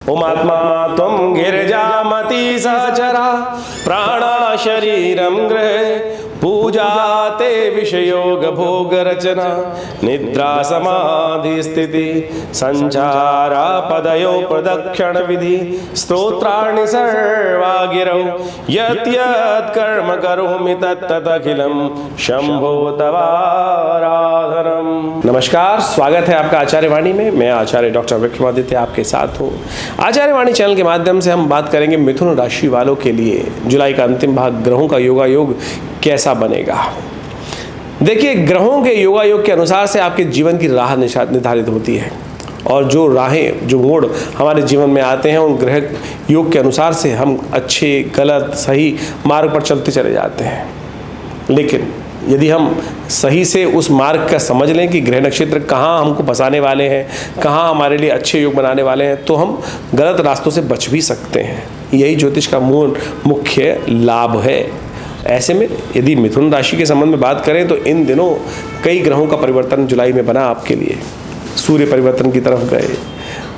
उमात्मा त्वं गिरिजामति सहचरा प्राणा शरीरं गृहे पूजा ते विषयोग भोग रचना निद्रा समाधि स्थिति संचारा पदयो प्रदक्षिण विधि स्तोत्राणि सर्वा गिरौ यत् यत् कर्म करोमि तत्तत् अखिलम शंभो तवाराधनम। नमस्कार, स्वागत है आपका आचार्यवाणी में। मैं आचार्य डॉक्टर विक्रमादित्य आपके साथ हूँ। आचार्यवाणी चैनल के माध्यम से हम बात करेंगे मिथुन राशि वालों के लिए जुलाई का अंतिम भाग, ग्रहों का योगायोग कैसा बनेगा। देखिए, ग्रहों के योगायोग के अनुसार से आपके जीवन की राह निर्धारित होती है और जो राहें, जो मोड़ हमारे जीवन में आते हैं उन ग्रह योग के अनुसार से हम अच्छे, गलत, सही मार्ग पर चलते चले जाते हैं। लेकिन यदि हम सही से उस मार्ग का समझ लें कि ग्रह नक्षत्र कहाँ हमको फंसाने वाले हैं, कहाँ हमारे लिए अच्छे योग बनाने वाले हैं, तो हम गलत रास्तों से बच भी सकते हैं। यही ज्योतिष का मुख्य लाभ है। ऐसे में यदि मिथुन राशि के संबंध में बात करें तो इन दिनों कई ग्रहों का परिवर्तन जुलाई में बना आपके लिए। सूर्य परिवर्तन की तरफ गए,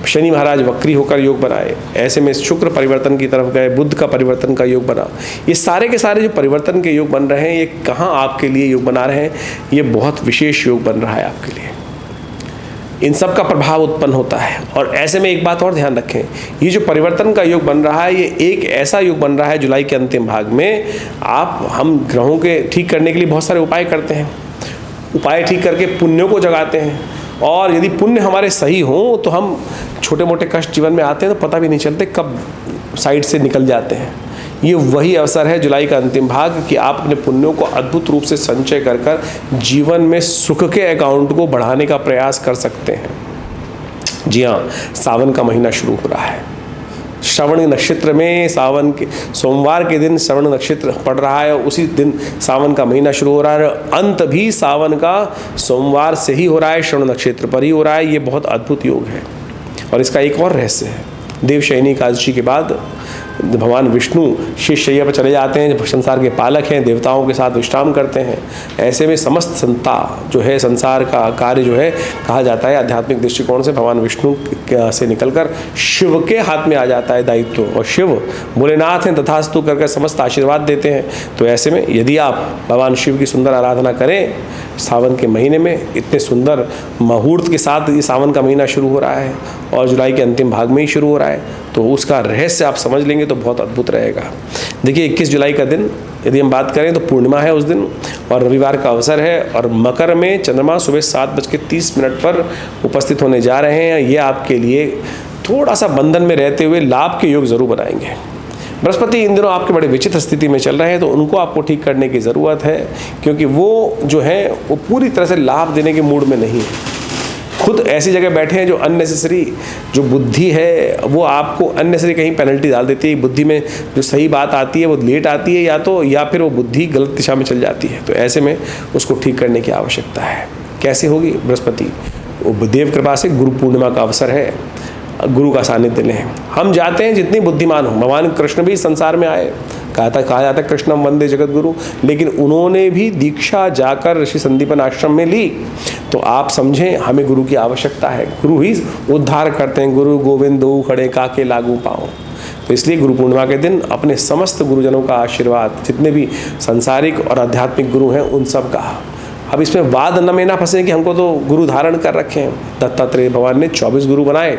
शनि महाराज वक्री होकर योग बनाए, ऐसे में शुक्र परिवर्तन की तरफ गए, बुध का परिवर्तन का योग बना। ये सारे के सारे जो परिवर्तन के योग बन रहे हैं, ये कहाँ आपके लिए योग बना रहे हैं? ये बहुत विशेष योग बन रहा है आपके लिए। इन सब का प्रभाव उत्पन्न होता है। और ऐसे में एक बात और ध्यान रखें, ये जो परिवर्तन का योग बन रहा है, ये एक ऐसा योग बन रहा है जुलाई के अंतिम भाग में। हम ग्रहों के ठीक करने के लिए बहुत सारे उपाय करते हैं। उपाय ठीक करके पुण्यों को जगाते हैं, और यदि पुण्य हमारे सही हों तो हम छोटे मोटे कष्ट जीवन में आते हैं तो पता भी नहीं चलते कब साइड से निकल जाते हैं। ये वही अवसर है जुलाई का अंतिम भाग कि आप अपने पुण्यों को अद्भुत रूप से संचय कर जीवन में सुख के अकाउंट को बढ़ाने का प्रयास कर सकते हैं। जी हाँ, सावन का महीना शुरू हो रहा है। श्रवण नक्षत्र में सावन के सोमवार के दिन श्रवण नक्षत्र पड़ रहा है और उसी दिन सावन का महीना शुरू हो रहा है। अंत भी सावन का सोमवार से ही हो रहा है, श्रवण नक्षत्र पर ही हो रहा है। ये बहुत अद्भुत योग है। और इसका एक और रहस्य है, देवशयनी एकादशी के बाद भगवान विष्णु शेषशय्या पर चले जाते हैं, जो संसार के पालक हैं, देवताओं के साथ विश्राम करते हैं। ऐसे में समस्त संता जो है, संसार का कार्य जो है, कहा जाता है आध्यात्मिक दृष्टिकोण से भगवान विष्णु से निकलकर शिव के हाथ में आ जाता है दायित्व। और शिव भोलेनाथ हैं, तथास्तु करके समस्त आशीर्वाद देते हैं। तो ऐसे में यदि आप भगवान शिव की सुंदर आराधना करें सावन के महीने में, इतने सुंदर मुहूर्त के साथ ये सावन का महीना शुरू हो रहा है और जुलाई के अंतिम भाग में ही शुरू हो रहा है, तो उसका रहस्य आप समझ लेंगे तो बहुत अद्भुत रहेगा। देखिए, 21 जुलाई का दिन यदि हम बात करें तो पूर्णिमा है उस दिन, और रविवार का अवसर है। और मकर में चंद्रमा सुबह 7:30 पर उपस्थित होने जा रहे हैं। ये आपके लिए थोड़ा सा बंधन में रहते हुए लाभ के योग जरूर बनाएंगे। बृहस्पति इन दिनों आपके बड़े विचित्र स्थिति में चल रहे हैं, तो उनको आपको ठीक करने की ज़रूरत है, क्योंकि वो जो है वो पूरी तरह से लाभ देने के मूड में नहीं है। खुद ऐसी जगह बैठे हैं जो अननेसेसरी, जो बुद्धि है वो आपको अननेसेसरी कहीं पेनल्टी डाल देती है। बुद्धि में जो सही बात आती है वो लेट आती है, या फिर वो बुद्धि गलत दिशा में चल जाती है। तो ऐसे में उसको ठीक करने की आवश्यकता है। कैसे होगी? बृहस्पति देव कृपा से गुरु पूर्णिमा का अवसर है, गुरु का सानिध्य लें। हम जाते हैं जितनी बुद्धिमान हो। भगवान कृष्ण भी संसार में आए, कहा जाता है कृष्णम वंदे जगत गुरु, लेकिन उन्होंने भी दीक्षा जाकर ऋषि संदीपन आश्रम में ली। तो आप समझें, हमें गुरु की आवश्यकता है। गुरु ही उद्धार करते हैं। गुरु गोविंद दो खड़े काके लागू पाओ। तो इसलिए गुरु पूर्णिमा के दिन अपने समस्त गुरुजनों का आशीर्वाद, जितने भी सांसारिक और आध्यात्मिक गुरु हैं उन सब का। अब इसमें वाद न में ना फंसे कि हमको तो गुरु धारण कर रखे हैं। दत्तात्रेय भगवान ने 24 गुरु बनाए।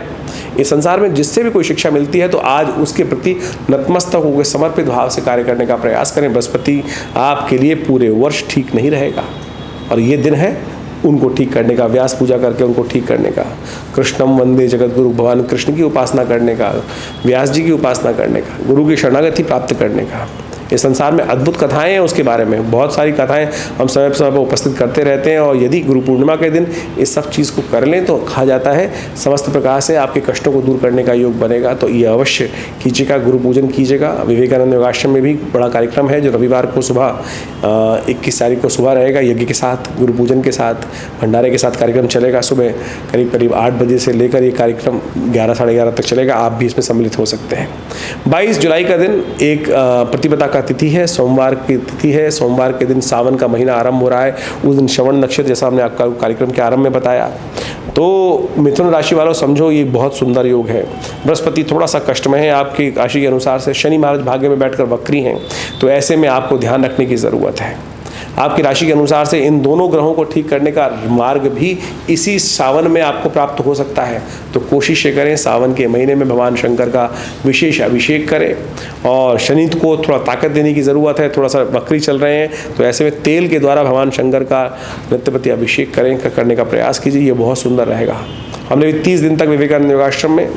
इस संसार में जिससे भी कोई शिक्षा मिलती है तो आज उसके प्रति नतमस्तक होकर समर्पित भाव से कार्य करने का प्रयास करें। बृहस्पति आपके लिए पूरे वर्ष ठीक नहीं रहेगा, और ये दिन है उनको ठीक करने का, व्यास पूजा करके उनको ठीक करने का, कृष्णम वंदे जगत गुरु, भगवान कृष्ण की उपासना करने का, व्यास जी की उपासना करने का, गुरु की शरणागति प्राप्त करने का। इस संसार में अद्भुत कथाएं हैं, उसके बारे में बहुत सारी कथाएं हम समय पर उपस्थित करते रहते हैं। और यदि गुरु पूर्णिमा के दिन इस सब चीज़ को कर लें तो कहा जाता है समस्त प्रकार से आपके कष्टों को दूर करने का योग बनेगा। तो ये अवश्य कीजिएगा, गुरु पूजन कीजिएगा। विवेकानंद योगाश्रम में भी बड़ा कार्यक्रम है जो रविवार को सुबह 21 तारीख को सुबह रहेगा। यज्ञ के साथ, गुरु पूजन के साथ, भंडारे के साथ कार्यक्रम चलेगा। सुबह करीब 8 बजे से लेकर ये कार्यक्रम 11 साढ़े 11 तक चलेगा। आप भी इसमें सम्मिलित हो सकते हैं। 22 जुलाई का दिन एक प्रतिपदा का तिथि है, सोमवार की तिथि है। सोमवार के दिन सावन का महीना आरंभ हो रहा है। उस दिन श्रवण नक्षत्र, जैसा हमने आपका कार्यक्रम के आरंभ में बताया, तो मिथुन राशि वालों समझो ये बहुत सुंदर योग है। बृहस्पति थोड़ा सा कष्ट में है आपकी राशि के अनुसार से, शनि महाराज भाग्य में बैठकर वक्री हैं, तो ऐसे में आपको ध्यान रखने की ज़रूरत है। आपकी राशि के अनुसार से इन दोनों ग्रहों को ठीक करने का मार्ग भी इसी सावन में आपको प्राप्त हो सकता है। तो कोशिश करें सावन के महीने में भगवान शंकर का विशेष अभिषेक करें, और शनि को थोड़ा ताकत देने की ज़रूरत है, थोड़ा सा वक्री चल रहे हैं, तो ऐसे में तेल के द्वारा भगवान शंकर का नित्यप्रति अभिषेक करने का प्रयास कीजिए, ये बहुत सुंदर रहेगा। हमने भी 30 दिन तक विवेकानंद योगाश्रम में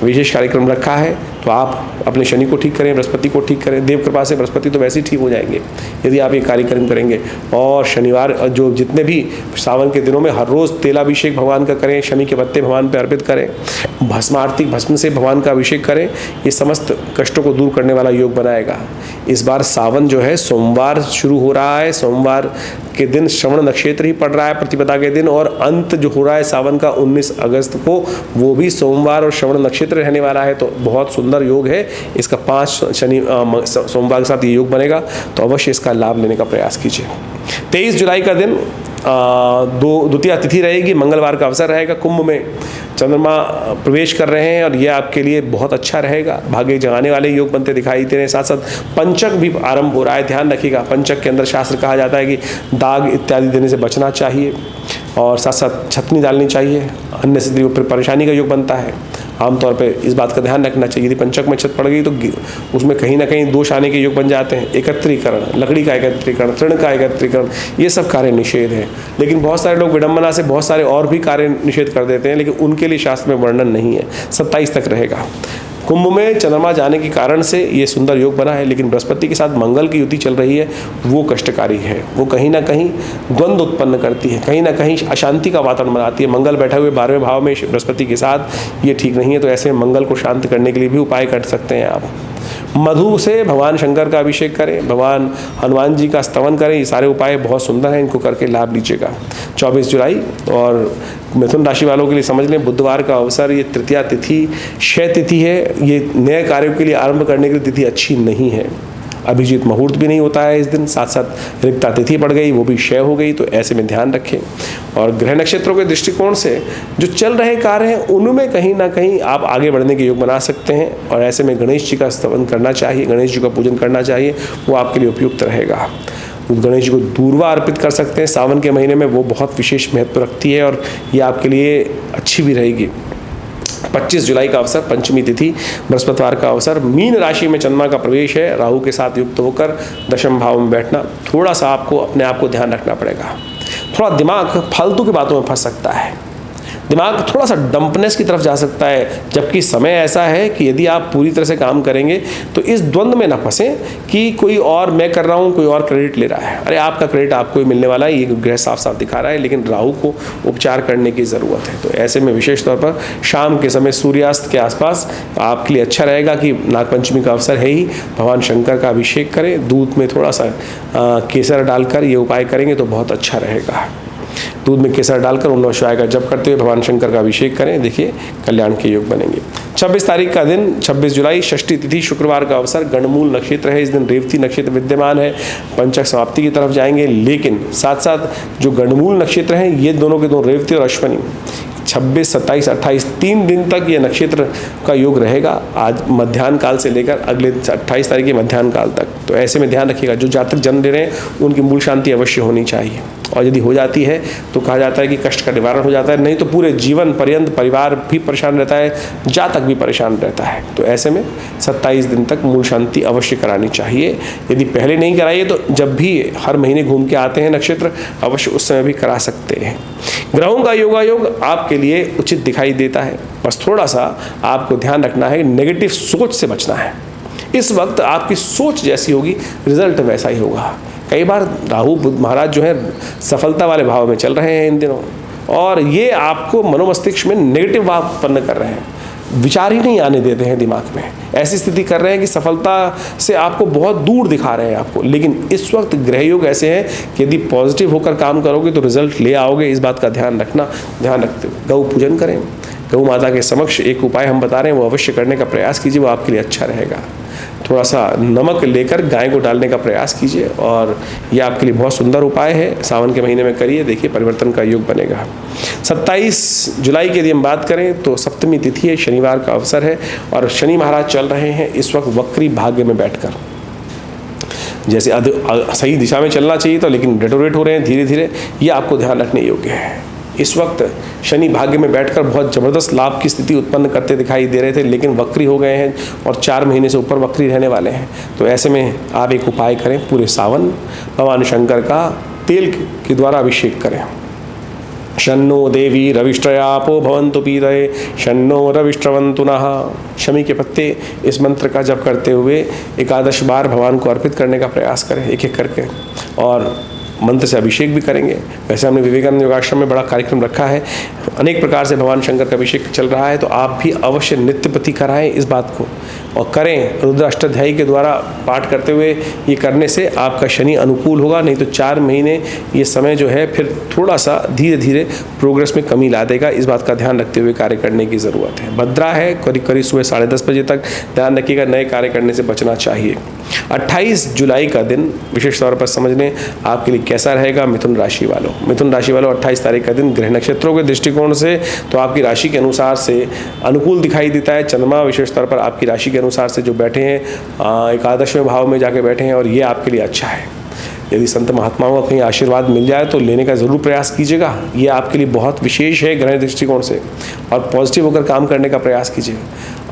विशेष कार्यक्रम रखा है, तो आप अपने शनि को ठीक करें, बृहस्पति को ठीक करें। देव कृपा से बृहस्पति तो वैसे ही ठीक हो जाएंगे यदि आप ये कार्यक्रम करेंगे। और शनिवार जो जितने भी सावन के दिनों में हर रोज़ तेलाभिषेक भगवान का करें, शनि के पत्ते भगवान पर अर्पित करें, भस्म आरती भस्म से भगवान का अभिषेक करें, ये समस्त कष्टों को दूर करने वाला योग बनाएगा। इस बार सावन जो है सोमवार शुरू हो रहा है, सोमवार के दिन श्रवण नक्षत्र ही पड़ रहा है प्रतिपदा के दिन, और अंत जो हो रहा है सावन का 19 अगस्त को, वो भी सोमवार और श्रवण नक्षत्र रहने वाला है। तो बहुत सुंदर योग है इसका, 5 सोमवार के साथ ये योग बनेगा, तो अवश्य इसका लाभ लेने का प्रयास कीजिए। 23 जुलाई का दिन द्वितीया तिथि रहेगी, मंगलवार का अवसर रहेगा। कुंभ में चंद्रमा प्रवेश कर रहे हैं और यह आपके लिए बहुत अच्छा रहेगा, भाग्य जगाने वाले योग बनते दिखाई दे रहे हैं। साथ साथ पंचक भी आरंभ हो रहा है, ध्यान रखिएगा। पंचक के अंदर शास्त्र कहा जाता है कि दाग इत्यादि देने से बचना चाहिए, और साथ साथ छतनी डालनी चाहिए, अन्य से फिर परेशानी का योग बनता है। आमतौर पे इस बात का ध्यान रखना चाहिए, यदि पंचक में छत पड़ गई तो उसमें कहीं ना कहीं दोष आने के योग बन जाते हैं। एकत्रीकरण, लकड़ी का एकत्रीकरण, तृण का एकत्रीकरण, ये सब कार्य निषेध है। लेकिन बहुत सारे लोग विडंबना से बहुत सारे और भी कार्य निषेध कर देते हैं, लेकिन उनके लिए शास्त्र में वर्णन नहीं है। 27 तक रहेगा। कुंभ में चंद्रमा जाने के कारण से ये सुंदर योग बना है, लेकिन बृहस्पति के साथ मंगल की युति चल रही है, वो कष्टकारी है। वो कहीं ना कहीं द्वंद्व उत्पन्न करती है, कहीं ना कहीं अशांति का वातावरण बनाती है। मंगल बैठे हुए 12वें भाव में बृहस्पति के साथ, ये ठीक नहीं है। तो ऐसे मंगल को शांत करने के लिए भी उपाय कर सकते हैं आप। मधु से भगवान शंकर का अभिषेक करें, भगवान हनुमान जी का स्तवन करें, ये सारे उपाय बहुत सुंदर हैं, इनको करके लाभ लीजिएगा। 24 जुलाई और मिथुन राशि वालों के लिए समझ लें, बुधवार का अवसर, ये तृतीया तिथि क्षय तिथि है। ये नए कार्यों के लिए आरंभ करने के लिए तिथि अच्छी नहीं है। अभिजीत मुहूर्त भी नहीं होता है इस दिन, साथ साथ रिक्ता तिथि पड़ गई, वो भी क्षय हो गई, तो ऐसे में ध्यान रखें। और ग्रह नक्षत्रों के दृष्टिकोण से जो चल रहे कार्य हैं उनमें कहीं ना कहीं आप आगे बढ़ने के योग बना सकते हैं, और ऐसे में गणेश जी का स्तवन करना चाहिए, गणेश जी का पूजन करना चाहिए, वो आपके लिए उपयुक्त रहेगा। गणेश जी को दूर्वा अर्पित कर सकते हैं सावन के महीने में, वो बहुत विशेष महत्व रखती है और ये आपके लिए अच्छी भी रहेगी। 25 जुलाई का अवसर, पंचमी तिथि, बृहस्पतिवार का अवसर, मीन राशि में चंद्रमा का प्रवेश है, राहु के साथ युक्त होकर दशम भाव में बैठना। थोड़ा सा आपको अपने आप को ध्यान रखना पड़ेगा। थोड़ा दिमाग फालतू की बातों में फंस सकता है, दिमाग थोड़ा सा डंपनेस की तरफ जा सकता है, जबकि समय ऐसा है कि यदि आप पूरी तरह से काम करेंगे तो इस द्वंद्व में ना फंसें कि कोई और मैं कर रहा हूँ, कोई और क्रेडिट ले रहा है। अरे आपका क्रेडिट आपको ही मिलने वाला है, ये ग्रह साफ साफ दिखा रहा है, लेकिन राहु को उपचार करने की ज़रूरत है। तो ऐसे में विशेष तौर पर शाम के समय सूर्यास्त के आसपास आपके लिए अच्छा रहेगा कि नागपंचमी का अवसर है ही, भगवान शंकर का अभिषेक करें, दूध में थोड़ा सा केसर डालकर ये उपाय करेंगे तो बहुत अच्छा रहेगा। दूध में केसर डालकर ओम नमः शिवाय का जप करते हुए भगवान शंकर का अभिषेक करें, देखिए कल्याण के योग बनेंगे। 26 तारीख का दिन, 26 जुलाई, षष्ठी तिथि, शुक्रवार का अवसर, गणमूल नक्षत्र है, इस दिन रेवती नक्षत्र विद्यमान है, पंचक समाप्ति की तरफ जाएंगे। लेकिन साथ साथ जो गणमूल नक्षत्र हैं ये दोनों के दोनों रेवती और अश्वनी, 26, 27, 28 3 दिन तक ये नक्षत्र का योग रहेगा, आज मध्याह्न काल से लेकर अगले 28 तारीख के मध्याह्न काल तक। तो ऐसे में ध्यान रखिएगा, जो जातक जन्म ले रहे हैं उनकी मूल शांति अवश्य होनी चाहिए, और यदि हो जाती है तो कहा जाता है कि कष्ट का निवारण हो जाता है, नहीं तो पूरे जीवन पर्यंत परिवार भी परेशान रहता है, जातक भी परेशान रहता है। तो ऐसे में 27 दिन तक मूल शांति अवश्य करानी चाहिए। यदि पहले नहीं कराइए तो जब भी हर महीने घूम के आते हैं नक्षत्र, अवश्य उस समय भी करा सकते हैं। ग्रहों का योगायोग आपके लिए उचित दिखाई देता है, बस थोड़ा सा आपको ध्यान रखना है, नेगेटिव सोच से बचना है। इस वक्त आपकी सोच जैसी होगी रिजल्ट वैसा ही होगा। कई बार राहु बुध महाराज जो है सफलता वाले भाव में चल रहे हैं इन दिनों, और ये आपको मनोमस्तिष्क में नेगेटिव भाव उत्पन्न कर रहे हैं, विचार ही नहीं आने देते हैं दिमाग में। ऐसी स्थिति कर रहे हैं कि सफलता से आपको बहुत दूर दिखा रहे हैं आपको। लेकिन इस वक्त ग्रह योग ऐसे हैं कि यदि पॉजिटिव होकर काम करोगे तो रिजल्ट ले आओगे, इस बात का ध्यान रखना। ध्यान रखते हुए गौ पूजन करें, गौ माता के समक्ष एक उपाय हम बता रहे हैं, वो अवश्य करने का प्रयास कीजिए, वो आपके लिए अच्छा रहेगा। थोड़ा सा नमक लेकर गाय को डालने का प्रयास कीजिए और ये आपके लिए बहुत सुंदर उपाय है। सावन के महीने में करिए, देखिए परिवर्तन का योग बनेगा। 27 जुलाई के लिए हम बात करें तो सप्तमी तिथि है, शनिवार का अवसर है और शनि महाराज चल रहे हैं इस वक्त वक्री भाग्य में बैठकर। जैसे सही दिशा में चलना चाहिए था लेकिन डेटोरेट हो रहे हैं धीरे धीरे, ये आपको ध्यान रखने योग्य है। इस वक्त शनि भाग्य में बैठकर बहुत ज़बरदस्त लाभ की स्थिति उत्पन्न करते दिखाई दे रहे थे, लेकिन वक्री हो गए हैं और 4 महीने से ऊपर वक्री रहने वाले हैं। तो ऐसे में आप एक उपाय करें, पूरे सावन भगवान शंकर का तेल के द्वारा अभिषेक करें। शन्नो देवी रविष्ट्रयापो भवन्तु पीतये, शन्नो रविष्ट्रवन्तु नः। शमी के पत्ते इस मंत्र का जप करते हुए 11 बार भगवान को अर्पित करने का प्रयास करें, एक एक करके, और मंत्र से अभिषेक भी करेंगे। वैसे हमने विवेकानंद योगाश्रम में बड़ा कार्यक्रम रखा है, अनेक प्रकार से भगवान शंकर का अभिषेक चल रहा है, तो आप भी अवश्य नित्य प्रति कराएं इस बात को और करें। रुद्र अष्टाध्यायी के द्वारा पाठ करते हुए ये करने से आपका शनि अनुकूल होगा, नहीं तो 4 महीने ये समय जो है फिर थोड़ा सा धीरे धीरे प्रोग्रेस में कमी ला देगा। इस बात का ध्यान रखते हुए कार्य करने की ज़रूरत है। भद्रा है, करीब करीब सुबह 10:30 बजे तक ध्यान रखिएगा, नए कार्य करने से बचना चाहिए। 28 जुलाई का दिन विशेष तौर पर समझ लें आपके लिए कैसा रहेगा। मिथुन राशि वालों 28 तारीख का दिन ग्रह नक्षत्रों के दृष्टिकोण से तो आपकी राशि के अनुसार से अनुकूल दिखाई देता है। चंद्रमा विशेष तौर पर आपकी राशि के अनुसार से जो बैठे हैं 11वें भाव में जाके बैठे हैं और ये आपके लिए अच्छा है। यदि संत महात्माओं का कहीं आशीर्वाद मिल जाए तो लेने का ज़रूर प्रयास कीजिएगा, ये आपके लिए बहुत विशेष है ग्रह दृष्टिकोण से, और पॉजिटिव होकर काम करने का प्रयास कीजिए।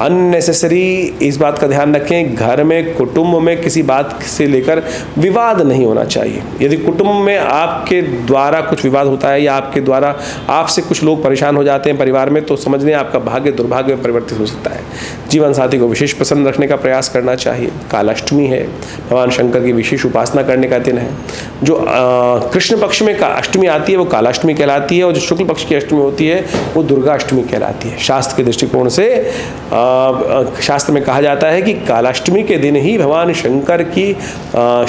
अननेसेसरी इस बात का ध्यान रखें, घर में कुटुंब में किसी बात से लेकर विवाद नहीं होना चाहिए। यदि कुटुंब में आपके द्वारा कुछ विवाद होता है या आपके द्वारा आपसे कुछ लोग परेशान हो जाते हैं परिवार में, तो समझ लें आपका भाग्य दुर्भाग्य में परिवर्तित हो सकता है। जीवन साथी को विशेष पसंद रखने का प्रयास करना चाहिए। कालाष्टमी है, भगवान शंकर की विशेष उपासना करने का दिन है। जो कृष्ण पक्ष में अष्टमी आती है वो कालाष्टमी कहलाती है, और जो शुक्ल पक्ष की अष्टमी होती है वो दुर्गा अष्टमी कहलाती है। शास्त्र के दृष्टिकोण से शास्त्र में कहा जाता है कि कालाष्टमी के दिन ही भगवान शंकर की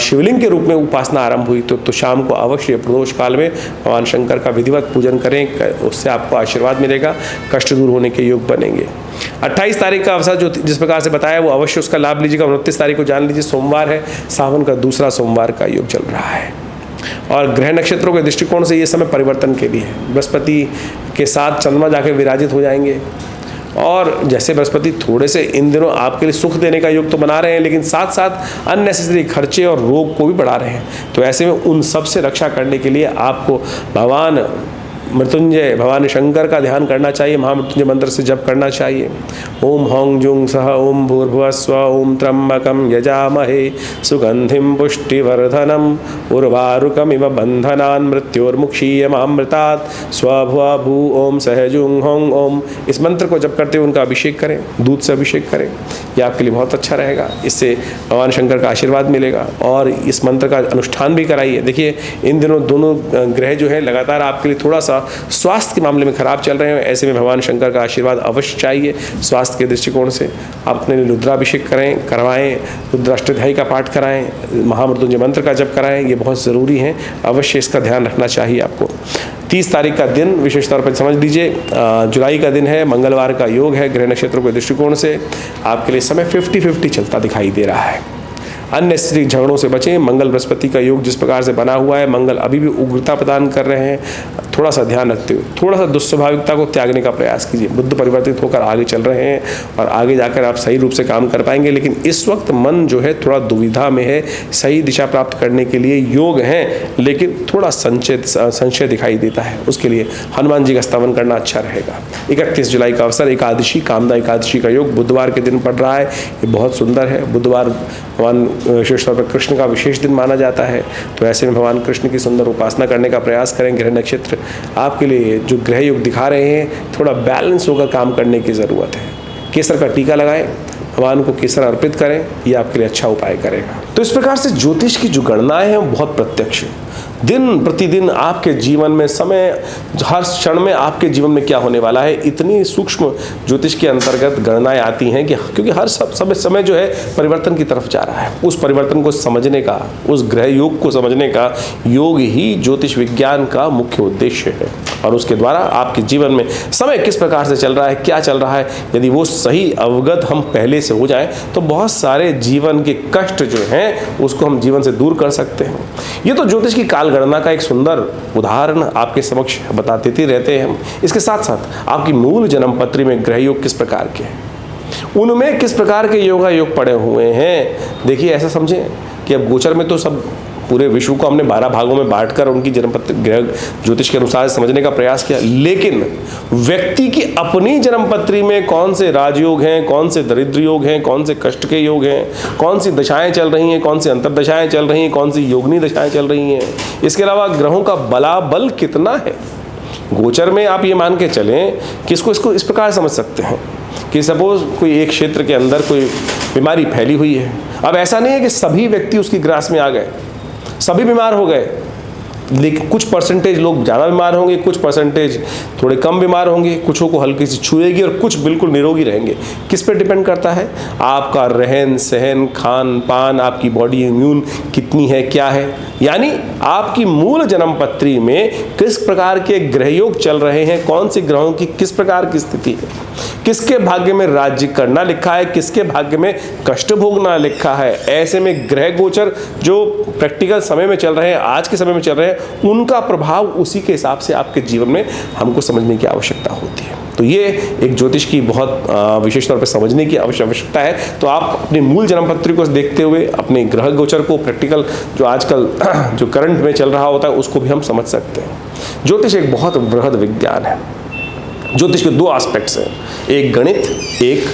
शिवलिंग के रूप में उपासना आरंभ हुई। तो शाम को अवश्य प्रदोष काल में भगवान शंकर का विधिवत पूजन करें, उससे आपको आशीर्वाद मिलेगा, कष्ट दूर होने के योग बनेंगे। 28 तारीख का अवसर जो जिस प्रकार से बताया वो अवश्य उसका लाभ लीजिएगा। 29 तारीख को जान लीजिए सोमवार है, सावन का दूसरा सोमवार का योग चल रहा है और ग्रह नक्षत्रों के दृष्टिकोण से ये समय परिवर्तन के लिए है। बृहस्पति के साथ चंद्रमा जाकर विराजित हो जाएंगे और जैसे बृहस्पति थोड़े से इन दिनों आपके लिए सुख देने का योग तो बना रहे हैं, लेकिन साथ साथ अननेसेसरी खर्चे और रोग को भी बढ़ा रहे हैं। तो ऐसे में उन सब से रक्षा करने के लिए आपको भगवान मृत्युंजय भगवान शंकर का ध्यान करना चाहिए, महामृत्युंजय मंत्र से जप करना चाहिए। ओम हौं जुं सह ओम भूर्भुवस्व ओम त्र्यंबकं यजामहे सुगंधिं पुष्टिवर्धनम उर्वारुकमिव बंधनान् मृत्योर्मुक्षीयमामृतात् स्वभुवा भू ओम सहजुं हौं ओम। इस मंत्र को जप करते हुए उनका अभिषेक करें, दूध से अभिषेक करें, यह आपके लिए बहुत अच्छा रहेगा। इससे भगवान शंकर का आशीर्वाद मिलेगा और इस मंत्र का अनुष्ठान भी कराइए। देखिए इन दिनों दोनों ग्रह जो है लगातार आपके लिए थोड़ा सा स्वास्थ्य के मामले में खराब चल रहे हैं, ऐसे में भगवान शंकर का आशीर्वाद अवश्य चाहिए। स्वास्थ्य के दृष्टिकोण से आप अपने रुद्राभिषेक करवाएं, रुद्राष्टाध्यायी का पाठ कराएं, महामृत्युंजय मंत्र का जप कराएं, ये बहुत ज़रूरी है, अवश्य इसका ध्यान रखना चाहिए आपको। 30 तारीख का दिन विशेष तौर पर समझ लीजिए, जुलाई का दिन है, मंगलवार का योग है। ग्रह नक्षत्रों के दृष्टिकोण से आपके लिए समय 50-50 चलता दिखाई दे रहा है। अननेसेसरी झगड़ों से बचें। मंगल बृहस्पति का योग जिस प्रकार से बना हुआ है, मंगल अभी भी उग्रता प्रदान कर रहे हैं, थोड़ा सा ध्यान रखते हुए थोड़ा सा दुस्वाभाविकता को त्यागने का प्रयास कीजिए। बुद्ध परिवर्तित होकर आगे चल रहे हैं और आगे जाकर आप सही रूप से काम कर पाएंगे, लेकिन इस वक्त मन जो है थोड़ा दुविधा में है। सही दिशा प्राप्त करने के लिए योग हैं, लेकिन थोड़ा संशय दिखाई देता है। उसके लिए हनुमान जी का स्तवन करना अच्छा रहेगा। 31 जुलाई का अवसर एकादशी, कामदा एकादशी का योग बुधवार के दिन पड़ रहा है, ये बहुत सुंदर है। बुधवार भगवान विशेष तौर पर कृष्ण का विशेष दिन माना जाता है, तो ऐसे में भगवान कृष्ण की सुंदर उपासना करने का प्रयास करें। ग्रह नक्षत्र आपके लिए जो ग्रह योग दिखा रहे हैं, थोड़ा बैलेंस होकर काम करने की ज़रूरत है। केसर का टीका लगाएं, भगवान को केसर अर्पित करें, ये आपके लिए अच्छा उपाय करेगा। तो इस प्रकार से ज्योतिष की जो गणनाएं हैं वो बहुत प्रत्यक्ष है। दिन प्रतिदिन आपके जीवन में समय, हर क्षण में आपके जीवन में क्या होने वाला है, इतनी सूक्ष्म ज्योतिष के अंतर्गत गणनाएं आती हैं कि क्योंकि हर समय जो है परिवर्तन की तरफ जा रहा है। उस परिवर्तन को समझने का, उस ग्रह योग को समझने का योग ही ज्योतिष विज्ञान का मुख्य उद्देश्य है। और उसके द्वारा आपके जीवन में समय किस प्रकार से चल रहा है, क्या चल रहा है, यदि वो सही अवगत हम पहले से हो जाएं तो बहुत सारे जीवन के कष्ट जो हैं उसको हम जीवन से दूर कर सकते हैं। ये तो ज्योतिष की काल गणना का एक सुंदर उदाहरण आपके समक्ष बता देते रहते हैं हम। इसके साथ साथ आपकी मूल जन्म पत्री में ग्रह योग किस प्रकार के हैं, उनमें किस प्रकार के योगा योग पड़े हुए हैं। देखिए, ऐसा समझें कि अब गोचर में तो सब पूरे विश्व को हमने 12 भागों में बांटकर उनकी जन्मपत्री ग्रह ज्योतिष के अनुसार समझने का प्रयास किया, लेकिन व्यक्ति की अपनी जन्मपत्री में कौन से राजयोग हैं, कौन से दरिद्र योग हैं, कौन से कष्ट के योग हैं, कौन सी दशाएं चल रही हैं, कौन सी अंतर्दशाएं चल रही हैं, कौन सी योगिनी दशाएं चल रही हैं, इसके अलावा ग्रहों का बलाबल कितना है। गोचर में आप ये मान के चलें कि इसको इस प्रकार समझ सकते हैं कि सपोज कोई एक क्षेत्र के अंदर कोई बीमारी फैली हुई है। अब ऐसा नहीं है कि सभी व्यक्ति उसकी ग्रास में आ गए, सभी बीमार हो गए, लेकिन कुछ परसेंटेज लोग ज़्यादा बीमार होंगे, कुछ परसेंटेज थोड़े कम बीमार होंगे, कुछों को हल्की सी छुएगी और कुछ बिल्कुल निरोगी रहेंगे। किस पे डिपेंड करता है? आपका रहन सहन, खान पान, आपकी बॉडी इम्यून कितनी है, क्या है। यानी आपकी मूल जन्म पत्री में किस प्रकार के ग्रह योग चल रहे हैं, कौन से ग्रहों की किस प्रकार की स्थिति है, किसके भाग्य में राज्य करना लिखा है, किसके भाग्य में कष्ट भोगना लिखा है। ऐसे में ग्रह गोचर जो प्रैक्टिकल समय में चल रहे हैं, आज के समय में चल रहे हैं, उनका प्रभाव उसी के हिसाब से आपके जीवन में हमको समझने की आवश्यकता होती है। तो ये एक ज्योतिष की बहुत विशेष तौर पर समझने की आवश्यकता है। तो आप अपनी मूल जन्मपत्री को देखते हुए अपने ग्रह गोचर को प्रैक्टिकल जो आजकल जो करंट में चल रहा होता है उसको भी हम समझ सकते हैं। ज्योतिष एक बहुत बृहद विज्ञान है। ज्योतिष के 2 एस्पेक्ट्स हैं, एक गणित, एक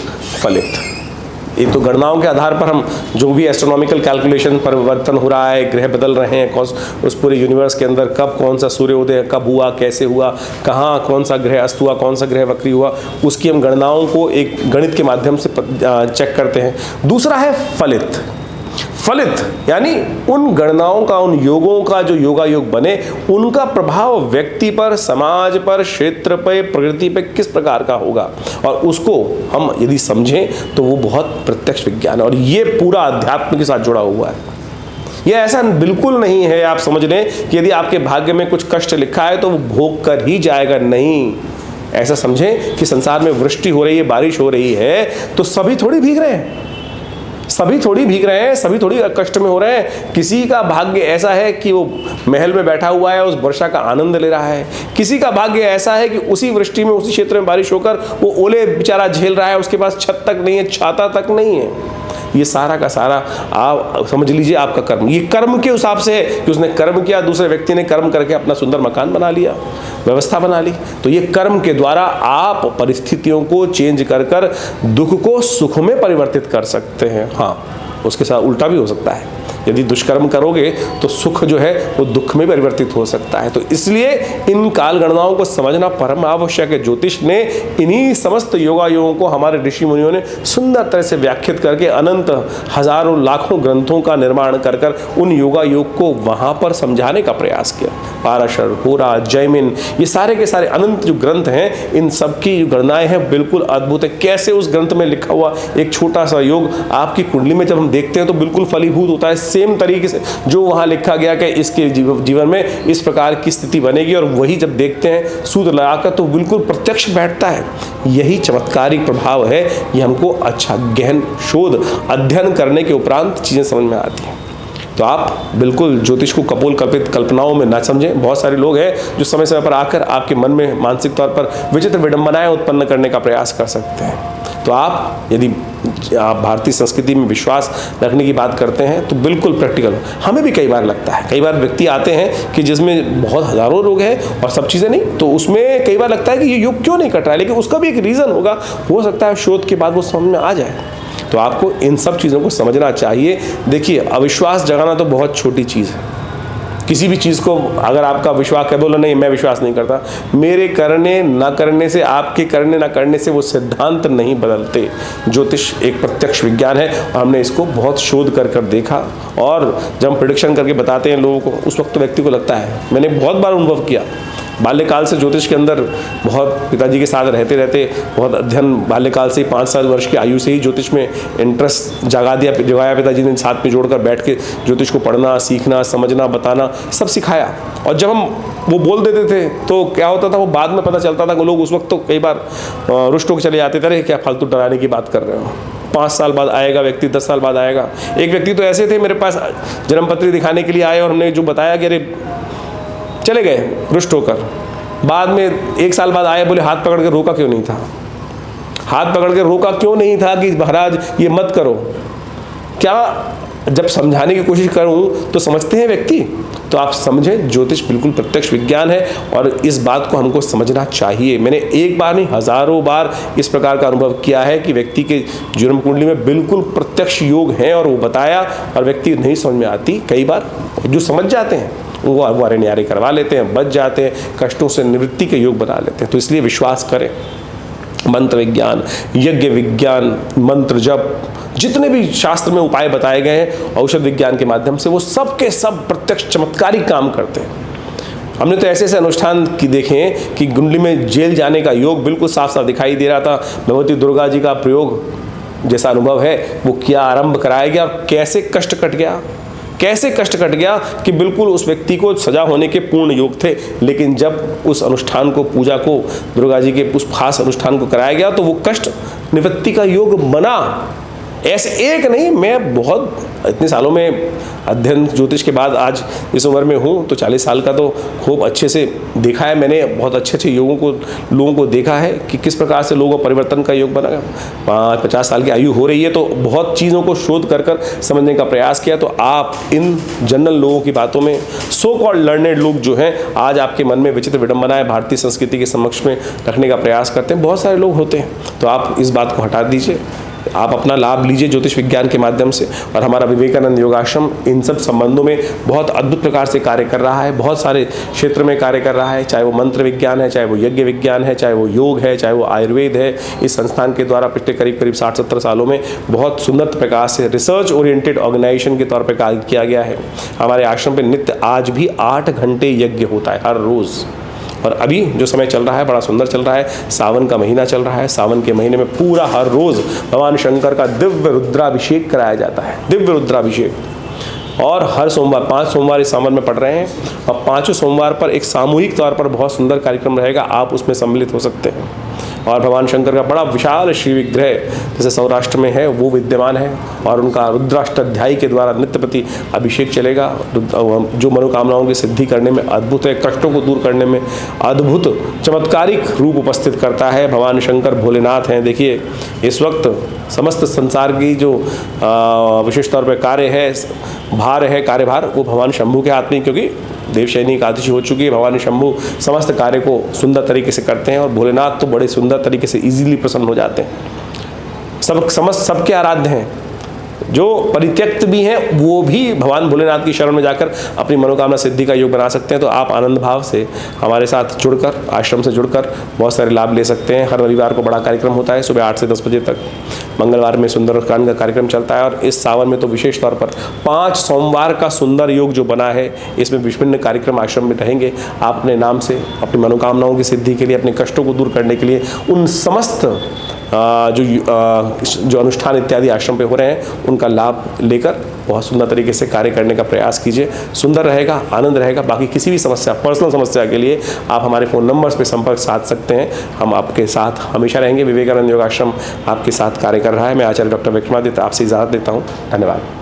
फलित। ये तो गणनाओं के आधार पर हम जो भी एस्ट्रोनॉमिकल कैलकुलेशन परिवर्तन हो रहा है, ग्रह बदल रहे हैं, उस पूरे यूनिवर्स के अंदर कब कौन सा सूर्योदय कब हुआ, कैसे हुआ, कहाँ कौन सा ग्रह अस्त हुआ, कौन सा ग्रह वक्री हुआ, उसकी हम गणनाओं को एक गणित के माध्यम से चेक करते हैं। दूसरा है फलित। फलित यानी उन गणनाओं का, उन योगों का जो योगा योग बने, उनका प्रभाव व्यक्ति पर, समाज पर, क्षेत्र पर, प्रकृति पर किस प्रकार का होगा, और उसको हम यदि समझें तो वो बहुत प्रत्यक्ष विज्ञान है। और ये पूरा अध्यात्म के साथ जुड़ा हुआ है। ये ऐसा बिल्कुल नहीं है आप समझ लें कि यदि आपके भाग्य में कुछ कष्ट लिखा है तो वो भोग कर ही जाएगा, नहीं। ऐसा समझें कि संसार में वृष्टि हो रही है, बारिश हो रही है, तो सभी थोड़ी भीग रहे हैं, सभी थोड़ी भीग रहे हैं, सभी थोड़ी कष्ट में हो रहे हैं। किसी का भाग्य ऐसा है कि वो महल में बैठा हुआ है, उस वर्षा का आनंद ले रहा है। किसी का भाग्य ऐसा है कि उसी वृष्टि में, उसी क्षेत्र में बारिश होकर वो ओले बेचारा झेल रहा है, उसके पास छत तक नहीं है, छाता तक नहीं है। ये सारा का सारा आप समझ लीजिए आपका कर्म। ये कर्म के हिसाब से है कि उसने कर्म किया, दूसरे व्यक्ति ने कर्म करके अपना सुंदर मकान बना लिया, व्यवस्था बना ली। तो ये कर्म के द्वारा आप परिस्थितियों को चेंज कर कर दुख को सुख में परिवर्तित कर सकते हैं। हाँ, उसके साथ उल्टा भी हो सकता है। यदि दुष्कर्म करोगे तो सुख जो है वो दुख में परिवर्तित हो सकता है। तो इसलिए इन काल गणनाओं को समझना परम आवश्यक है। ज्योतिष ने इन्हीं समस्त योगा योगों को हमारे ऋषि मुनियों ने सुंदर तरह से व्याख्यात करके अनंत हजारों लाखों ग्रंथों का निर्माण कर कर उन योगा योग को वहाँ पर समझाने का प्रयास किया। पाराशर, होरा, जैमिन, ये सारे के सारे अनंत जो ग्रंथ हैं, इन सब की जो गणनाएं हैं बिल्कुल अद्भुत है। कैसे उस ग्रंथ में लिखा हुआ एक छोटा सा योग आपकी कुंडली में जब हम देखते हैं तो बिल्कुल फलीभूत होता है। सेम तरीके से जो वहाँ लिखा गया कि इसके जीवन में इस प्रकार की स्थिति बनेगी, और वही जब देखते हैं सूत्र लगाकर तो बिल्कुल प्रत्यक्ष बैठता है। यही चमत्कारिक प्रभाव है। ये हमको अच्छा गहन शोध अध्ययन करने के उपरांत चीज़ें समझ में आती हैं। तो आप बिल्कुल ज्योतिष को कपोल कल्पित कल्पनाओं में ना समझें। बहुत सारे लोग हैं जो समय समय पर आकर आपके मन में मानसिक तौर पर विचित्र विडंबनाएं उत्पन्न करने का प्रयास कर सकते हैं। तो आप यदि आप भारतीय संस्कृति में विश्वास रखने की बात करते हैं तो बिल्कुल प्रैक्टिकल। हमें भी कई बार लगता है, कई बार व्यक्ति आते हैं कि जिसमें बहुत हज़ारों लोग हैं और सब चीज़ें नहीं, तो उसमें कई बार लगता है कि ये योग क्यों नहीं कट रहा है, लेकिन उसका भी एक रीज़न होगा। हो सकता है शोध के बाद वो समझ में आ जाए। तो आपको इन सब चीज़ों को समझना चाहिए। देखिए, अविश्वास जगाना तो बहुत छोटी चीज़ है। किसी भी चीज़ को अगर आपका विश्वास है, बोलो नहीं मैं विश्वास नहीं करता, मेरे करने ना करने से, आपके करने ना करने से वो सिद्धांत नहीं बदलते। ज्योतिष एक प्रत्यक्ष विज्ञान है और हमने इसको बहुत शोध कर देखा, और जब हम प्रेडिक्शन करके बताते हैं लोगों को, उस वक्त तो व्यक्ति को लगता है, मैंने बहुत बार अनुभव किया, बाल्यकाल से ज्योतिष के अंदर बहुत, पिताजी के साथ रहते रहते बहुत अध्ययन, बाल्यकाल से ही 5 वर्ष की आयु से ही ज्योतिष में इंटरेस्ट जगाया पिताजी ने, साथ में जोड़कर बैठ के ज्योतिष को पढ़ना, सीखना, समझना, बताना सब सिखाया। और जब हम वो बोल देते थे तो क्या होता था, वो बाद में पता चलता था कि लोग उस वक्त तो कई बार रुष्ट होकर चले जाते थे, अरे क्या फालतू डराने की बात कर रहे हो, 5 साल बाद आएगा व्यक्ति, 10 साल बाद आएगा। एक व्यक्ति तो ऐसे थे मेरे पास जन्मपत्री दिखाने के लिए आए और हमने जो बताया कि अरे चले गए रुष्ट होकर, बाद में 1 साल बाद आए, बोले हाथ पकड़ के रोका क्यों नहीं था, हाथ पकड़ के रोका क्यों नहीं था कि महाराज ये मत करो। क्या जब समझाने की कोशिश करूं तो समझते हैं व्यक्ति, तो आप समझें ज्योतिष बिल्कुल प्रत्यक्ष विज्ञान है और इस बात को हमको समझना चाहिए। मैंने एक बार नहीं हजारों बार इस प्रकार का अनुभव किया है कि व्यक्ति के जन्म कुंडली में बिल्कुल प्रत्यक्ष योग हैं और वो बताया और व्यक्ति नहीं समझ में आती, कई बार जो समझ जाते हैं वो अरे न्यारे करवा लेते हैं, बच जाते हैं, कष्टों से निवृत्ति के योग बना लेते हैं। तो इसलिए विश्वास करें, मंत्र विज्ञान, यज्ञ विज्ञान, मंत्र जप, जितने भी शास्त्र में उपाय बताए गए हैं औषध विज्ञान के माध्यम से, वो सब के सब प्रत्यक्ष चमत्कारिक काम करते हैं। हमने तो ऐसे ऐसे अनुष्ठान की देखे हैं कि कुंडली में जेल जाने का योग बिल्कुल साफ साफ दिखाई दे रहा था। भगवती दुर्गा जी का प्रयोग जैसा अनुभव है वो किया, आरंभ कराया गया और कैसे कष्ट कट गया, कैसे कष्ट कट गया कि बिल्कुल उस व्यक्ति को सजा होने के पूर्ण योग थे। लेकिन जब उस अनुष्ठान को, पूजा को, दुर्गा जी के उस खास अनुष्ठान को कराया गया तो वो कष्ट निवृत्ति का योग बना। ऐसे एक नहीं, मैं बहुत इतने सालों में अध्ययन ज्योतिष के बाद आज इस उम्र में हूँ तो 40 साल का तो खूब अच्छे से देखा है मैंने, बहुत अच्छे अच्छे लोगों को देखा है कि किस प्रकार से लोगों को परिवर्तन का योग बना। 50 साल की आयु हो रही है तो बहुत चीज़ों को शोध कर समझने का प्रयास किया। तो आप इन जनरल लोगों की बातों में, सो कॉल्ड लर्नेड लोग जो हैं, आज आपके मन में विचित्र विडंबनाएं भारतीय संस्कृति के समक्ष में रखने का प्रयास करते हैं, बहुत सारे लोग होते हैं। तो आप इस बात को हटा दीजिए, आप अपना लाभ लीजिए ज्योतिष विज्ञान के माध्यम से। और हमारा विवेकानंद योगाश्रम इन सब संबंधों में बहुत अद्भुत प्रकार से कार्य कर रहा है, बहुत सारे क्षेत्र में कार्य कर रहा है, चाहे वो मंत्र विज्ञान है, चाहे वो यज्ञ विज्ञान है, चाहे वो योग है, चाहे वो आयुर्वेद है। इस संस्थान के द्वारा पिछले करीब 60-70 सालों में बहुत सुंदर प्रकार से रिसर्च ओरिएंटेड ऑर्गेनाइजेशन के तौर पर कार्य किया गया है। हमारे आश्रम पर नित्य आज भी 8 घंटे यज्ञ होता है हर रोज़। और अभी जो समय चल रहा है बड़ा सुंदर चल रहा है, सावन का महीना चल रहा है। सावन के महीने में पूरा हर रोज़ भगवान शंकर का दिव्य रुद्राभिषेक कराया जाता है, दिव्य रुद्राभिषेक। और हर सोमवार, 5 सोमवार इस सावन में पड़ रहे हैं और 5 सोमवार पर एक सामूहिक तौर पर बहुत सुंदर कार्यक्रम रहेगा, आप उसमें सम्मिलित हो सकते हैं। और भगवान शंकर का बड़ा विशाल श्री विग्रह जैसे सौराष्ट्र में है वो विद्यमान है और उनका रुद्राष्टाध्यायी के द्वारा नित्य प्रति अभिषेक चलेगा, जो मनोकामनाओं की सिद्धि करने में अद्भुत है, कष्टों को दूर करने में अद्भुत चमत्कारिक रूप उपस्थित करता है। भगवान शंकर भोलेनाथ हैं। देखिए इस वक्त समस्त संसार की जो विशेष तौर पर कार्य है, भार है, कार्यभार, वो भगवान शंभू के हाथ में, क्योंकि देवशयनी एकादशी हो चुकी है। भगवान शंभू समस्त कार्य को सुंदर तरीके से करते हैं और भोलेनाथ तो बड़े सुंदर तरीके से इजीली प्रसन्न हो जाते हैं। सबके आराध्य हैं, जो परित्यक्त भी हैं वो भी भगवान भोलेनाथ की शरण में जाकर अपनी मनोकामना सिद्धि का योग बना सकते हैं। तो आप आनंद भाव से हमारे साथ जुड़कर, आश्रम से जुड़कर बहुत सारे लाभ ले सकते हैं। हर रविवार को बड़ा कार्यक्रम होता है सुबह 8 से 10 बजे तक। मंगलवार में सुंदरकांड का कार्यक्रम चलता है और इस सावन में तो विशेष तौर पर 5 सोमवार का सुंदर योग जो बना है, इसमें विभिन्न कार्यक्रम आश्रम में रहेंगे। आप अपने नाम से अपनी मनोकामनाओं की सिद्धि के लिए, अपने कष्टों को दूर करने के लिए उन समस्त जो अनुष्ठान इत्यादि आश्रम पे हो रहे हैं उनका लाभ लेकर बहुत सुंदर तरीके से कार्य करने का प्रयास कीजिए। सुंदर रहेगा, आनंद रहेगा। बाकी किसी भी समस्या, पर्सनल समस्या के लिए आप हमारे फ़ोन नंबर्स पे संपर्क साध सकते हैं। हम आपके साथ हमेशा रहेंगे। विवेकानंद योगाश्रम आपके साथ कार्य कर रहा है। मैं आचार्य डॉक्टर विक्रमादित्य आपसे इजाज़त देता हूँ। धन्यवाद।